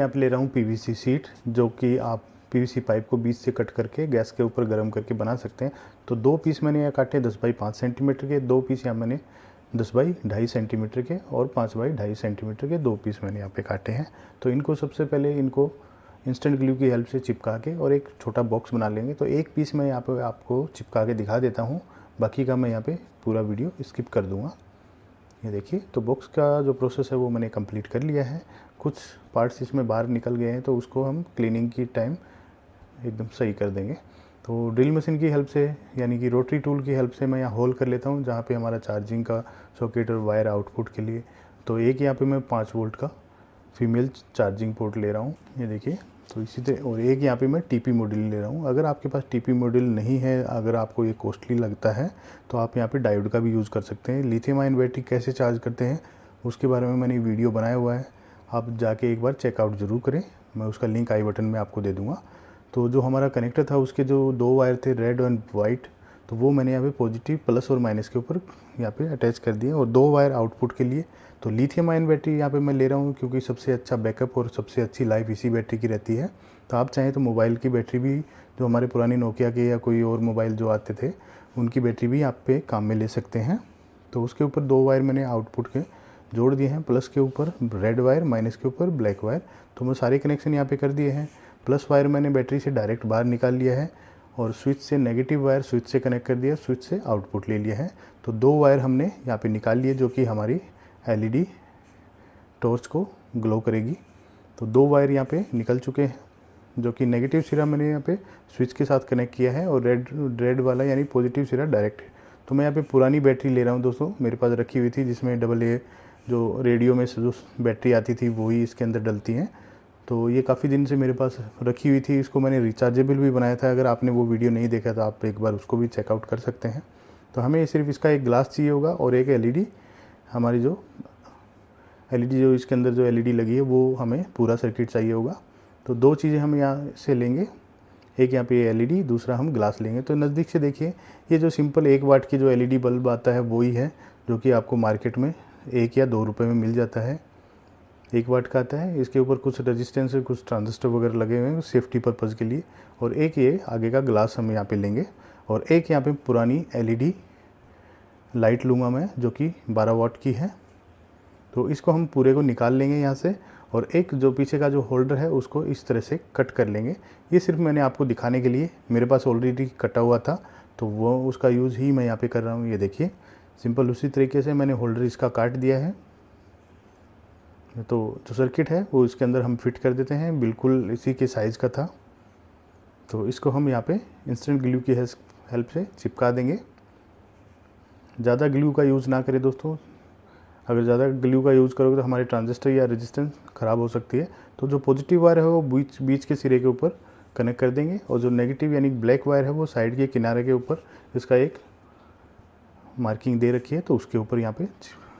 यहाँ पे ले रहा हूँ पीवीसी शीट, जो कि आप पीवीसी पाइप को बीच से कट करके गैस के ऊपर गर्म करके बना सकते हैं। तो 2 पीस मैंने यहाँ काटे 10 बाई 5 सेंटीमीटर के, 2 पीस यहाँ मैंने 10 बाई 2.5 सेंटीमीटर के और 5 बाई 2.5 सेंटीमीटर के 2 पीस मैंने यहाँ पे काटे हैं। तो इनको सबसे पहले इनको इंस्टेंट ग्लू की हेल्प से चिपका के और एक छोटा बॉक्स बना लेंगे। तो एक पीस मैं यहाँ पे आपको चिपका के दिखा देता हूँ, बाकी का मैं यहाँ पे पूरा वीडियो स्किप कर दूँगा। ये देखिए, तो बॉक्स का जो प्रोसेस है वो मैंने कंप्लीट कर लिया है। कुछ पार्ट्स इसमें बाहर निकल गए हैं, तो उसको हम क्लीनिंग की टाइम एकदम सही कर देंगे। तो ड्रिल मशीन की हेल्प से, यानी कि रोटरी टूल की हेल्प से मैं यहाँ होल कर लेता हूँ जहाँ पे हमारा चार्जिंग का सॉकेट और वायर आउटपुट के लिए। तो एक यहाँ पे मैं 5 वोल्ट का फीमेल चार्जिंग पोर्ट ले रहा हूँ, ये देखिए। तो इसी तरह, और एक यहाँ पे मैं टीपी मॉड्यूल ले रहा हूँ। अगर आपके पास टीपी मॉड्यूल नहीं है, अगर आपको ये कॉस्टली लगता है, तो आप यहाँ पे डायोड का भी यूज़ कर सकते हैं। लिथियम आयन बैटरी कैसे चार्ज करते हैं उसके बारे में मैंने वीडियो बनाया हुआ है, आप जाके एक बार चेकआउट ज़रूर करें। मैं उसका लिंक आई बटन में आपको दे दूँगा। तो जो हमारा कनेक्टर था उसके जो 2 वायर थे, रेड एंड वाइट, तो वो मैंने यहाँ पे पॉजिटिव प्लस और माइनस के ऊपर यहाँ पे अटैच कर दिए, और 2 वायर आउटपुट के लिए। तो लिथियम आयन बैटरी यहाँ पे मैं ले रहा हूँ क्योंकि सबसे अच्छा बैकअप और सबसे अच्छी लाइफ इसी बैटरी की रहती है। तो आप चाहें तो मोबाइल की बैटरी भी, जो हमारे पुरानी नोकिया के या कोई और मोबाइल जो आते थे, उनकी बैटरी भी आप पे काम में ले सकते हैं। तो उसके ऊपर 2 वायर मैंने आउटपुट के जोड़ दिए हैं, प्लस के ऊपर रेड वायर, माइनस के ऊपर ब्लैक वायर। तो मैं सारे कनेक्शन यहाँ पे कर दिए हैं। प्लस वायर मैंने बैटरी से डायरेक्ट बाहर निकाल लिया है, और स्विच से नेगेटिव वायर स्विच से कनेक्ट कर दिया, स्विच से आउटपुट ले लिया है। तो 2 वायर हमने यहाँ पे निकाल लिए, जो कि हमारी एलईडी टॉर्च को ग्लो करेगी। तो 2 वायर यहाँ पे निकल चुके हैं, जो कि नेगेटिव सिरा मैंने यहाँ पे स्विच के साथ कनेक्ट किया है, और रेड वाला यानी पॉजिटिव सिरा डायरेक्ट है। तो मैं यहाँ पे पुरानी बैटरी ले रहा हूँ दोस्तों, मेरे पास रखी हुई थी, जिसमें AA जो रेडियो में जो बैटरी आती थी वही इसके अंदर डलती हैं। तो ये काफ़ी दिन से मेरे पास रखी हुई थी, इसको मैंने रिचार्जेबल भी बनाया था। अगर आपने वो वीडियो नहीं देखा तो आप एक बार उसको भी चेकआउट कर सकते हैं। तो हमें सिर्फ इसका एक ग्लास चाहिए होगा, और एक एलईडी, हमारी जो एलईडी जो इसके अंदर जो एलईडी लगी है वो हमें पूरा सर्किट चाहिए होगा। तो 2 चीज़ें हम यहाँ से लेंगे, एक यहाँ पे एलईडी, दूसरा हम ग्लास लेंगे। तो नज़दीक से देखिए, ये जो सिंपल 1 वाट की जो एलईडी बल्ब आता है वही है, जो कि आपको मार्केट में 1 या 2 रुपये में मिल जाता है। 1 वाट का आता है, इसके ऊपर कुछ रेजिस्टेंस है, कुछ ट्रांजिस्टर वगैरह लगे हुए हैं सेफ्टी पर्पज़ के लिए। और एक ये आगे का ग्लास हम यहाँ पे लेंगे, और एक यहाँ पे पुरानी एलईडी लाइट लूँगा मैं, जो कि 12 वाट की है। तो इसको हम पूरे को निकाल लेंगे यहाँ से, और एक जो पीछे का जो होल्डर है उसको इस तरह से कट कर लेंगे। ये सिर्फ मैंने आपको दिखाने के लिए, मेरे पास ऑलरेडी कटा हुआ था, तो वो उसका यूज़ ही मैं यहाँ पे कर रहा हूँ। ये देखिए, सिंपल उसी तरीके से मैंने होल्डर इसका काट दिया है। तो जो सर्किट है वो इसके अंदर हम फिट कर देते हैं, बिल्कुल इसी के साइज़ का था। तो इसको हम यहाँ पे इंस्टेंट ग्लू की हेल्प से चिपका देंगे। ज़्यादा ग्लू का यूज़ ना करें दोस्तों, अगर ज़्यादा ग्लू का यूज़ करोगे तो हमारे ट्रांजिस्टर या रेजिस्टेंस ख़राब हो सकती है। तो जो पॉजिटिव वायर है वो बीच के सिरे के ऊपर कनेक्ट कर देंगे, और जो नेगेटिव यानी ब्लैक वायर है वो साइड के किनारे के ऊपर इसका एक मार्किंग दे रखी है, तो उसके ऊपर यहाँ पे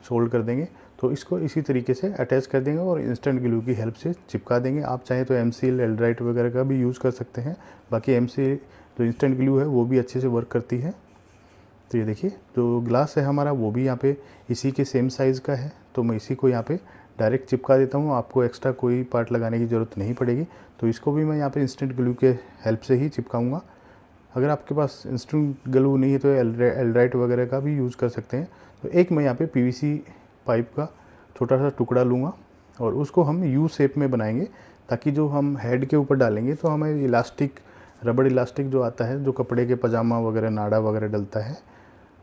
सोल्ड कर देंगे। तो इसको इसी तरीके से अटैच कर देंगे और इंस्टेंट ग्लू की हेल्प से चिपका देंगे। आप चाहें तो MCL, एल्ड्राइट वगैरह का भी यूज़ कर सकते हैं। बाकी MCL जो इंस्टेंट ग्लू है वो भी अच्छे से वर्क करती है। तो ये देखिए, जो ग्लास है हमारा वो भी यहाँ पे इसी के सेम साइज़ का है, तो मैं इसी को यहाँ पे डायरेक्ट चिपका देता हूँ। आपको एक्स्ट्रा कोई पार्ट लगाने की ज़रूरत नहीं पड़ेगी। तो इसको भी मैं यहाँ पे इंस्टेंट ग्लू के हेल्प से ही चिपकाऊँगा। अगर आपके पास इंस्टेंट ग्लू नहीं है तो एल्ड्राइट वगैरह का भी यूज़ कर सकते हैं। तो एक मैं यहाँ पे PVC पाइप का छोटा सा टुकड़ा लूँगा, और उसको हम U शेप में बनाएंगे, ताकि जो हम हेड के ऊपर डालेंगे तो हमें इलास्टिक, रबड़ इलास्टिक जो आता है, जो कपड़े के पजामा वगैरह, नाड़ा वगैरह डलता है,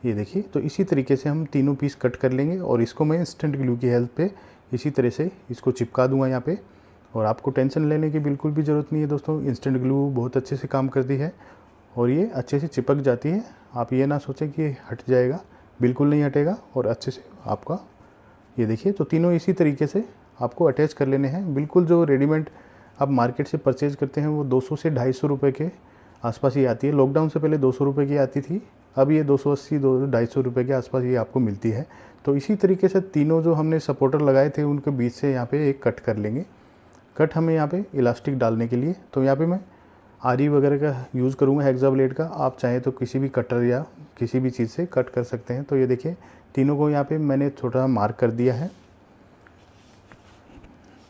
ये देखिए। तो इसी तरीके से हम तीनों पीस कट कर लेंगे, और इसको मैं इंस्टेंट ग्लू की हेल्प पे इसी तरह से इसको चिपका दूंगा यहाँ पे। और आपको टेंशन लेने की बिल्कुल भी ज़रूरत नहीं है दोस्तों, इंस्टेंट ग्लू बहुत अच्छे से काम करती है, और ये अच्छे से चिपक जाती है। आप ये ना सोचें कि हट जाएगा, बिल्कुल नहीं हटेगा, और अच्छे से आपका, ये देखिए। तो तीनों इसी तरीके से आपको अटैच कर लेने हैं। बिल्कुल जो रेडीमेड आप मार्केट से परचेज़ करते हैं वो 200 से 250 रुपये के आसपास ही आती है। लॉकडाउन से पहले 200 रुपये की आती थी, अब ये 280 250 रुपये के आसपास ये आपको मिलती है। तो इसी तरीके से तीनों जो हमने सपोर्टर लगाए थे उनके बीच से यहाँ पे एक कट कर लेंगे। कट हमें यहाँ पे इलास्टिक डालने के लिए, तो यहाँ पे मैं आरी वगैरह का यूज़ करूँगा, हेक्सा ब्लेड का। आप चाहें तो किसी भी कटर या किसी भी चीज़ से कट कर सकते हैं। तो ये देखिए, तीनों को यहाँ पे मैंने छोटा मार्क कर दिया है।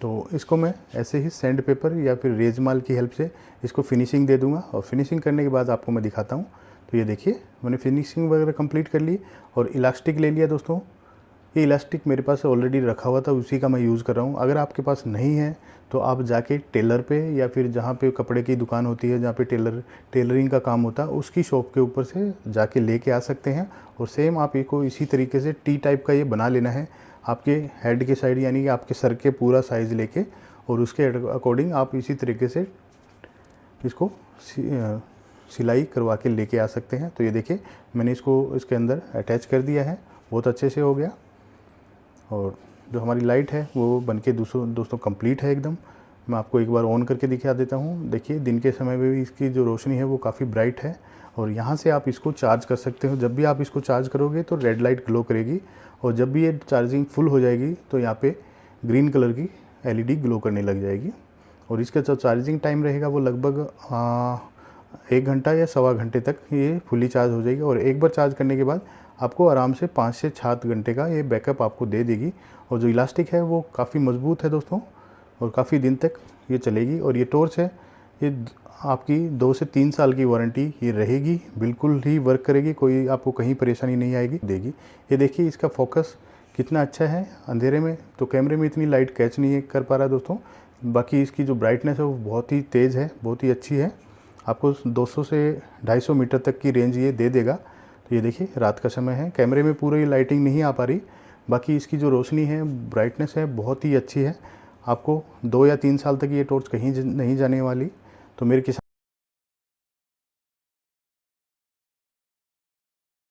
तो इसको मैं ऐसे ही सैंड पेपर या फिर रेजमाल की हेल्प से इसको फिनिशिंग दे दूंगा, और फिनिशिंग करने के बाद आपको मैं दिखाता हूँ। तो ये देखिए मैंने फिनिशिंग वगैरह कंप्लीट कर ली और इलास्टिक ले लिया दोस्तों। ये इलास्टिक मेरे पास ऑलरेडी रखा हुआ था, उसी का मैं यूज़ कर रहा हूँ। अगर आपके पास नहीं है तो आप जाके टेलर पे या फिर जहाँ पे कपड़े की दुकान होती है, जहाँ पे टेलरिंग का काम होता है, उसकी शॉप के ऊपर से जाके लेके आ सकते हैं। और सेम आप इसको इसी तरीके से टी टाइप का ये बना लेना है आपके हेड के साइड, यानी कि आपके सर के पूरा साइज़ लेके, और उसके अकॉर्डिंग आप इसी तरीके से इसको सिलाई करवा के लेके आ सकते हैं। तो ये देखिए मैंने इसको इसके अंदर अटैच कर दिया है, बहुत अच्छे से हो गया। और जो हमारी लाइट है वो बनके दोस्तों कंप्लीट है एकदम। मैं आपको एक बार ऑन करके दिखा देता हूँ। देखिए दिन के समय में भी इसकी जो रोशनी है वो काफ़ी ब्राइट है, और यहाँ से आप इसको चार्ज कर सकते हो। जब भी आप इसको चार्ज करोगे तो रेड लाइट ग्लो करेगी, और जब भी ये चार्जिंग फुल हो जाएगी तो यहाँ पे ग्रीन कलर की LED ग्लो करने लग जाएगी। और इसका जो चार्जिंग टाइम रहेगा वो लगभग 1 घंटा या सवा घंटे तक ये फुली चार्ज हो जाएगी। और एक बार चार्ज करने के बाद आपको आराम से 5 से 7 घंटे का ये बैकअप आपको दे देगी। और जो इलास्टिक है वो काफ़ी मज़बूत है दोस्तों, और काफ़ी दिन तक ये चलेगी। और ये टॉर्च है, ये आपकी 2 से 3 साल की वारंटी ये रहेगी, बिल्कुल ही वर्क करेगी, कोई आपको कहीं परेशानी नहीं आएगी देगी। ये देखिए इसका फोकस कितना अच्छा है अंधेरे में, तो कैमरे में इतनी लाइट कैच नहीं कर पा रहा दोस्तों। बाकी इसकी जो ब्राइटनेस है वो बहुत ही तेज़ है, बहुत ही अच्छी है। आपको 200 से 250 मीटर तक की रेंज ये दे देगा। तो ये देखिए रात का समय है, कैमरे में पूरी लाइटिंग नहीं आ पा रही, बाकी इसकी जो रोशनी है, ब्राइटनेस है, बहुत ही अच्छी है। आपको 2 या 3 साल तक ये टॉर्च कहीं नहीं जाने वाली। तो मेरे किसान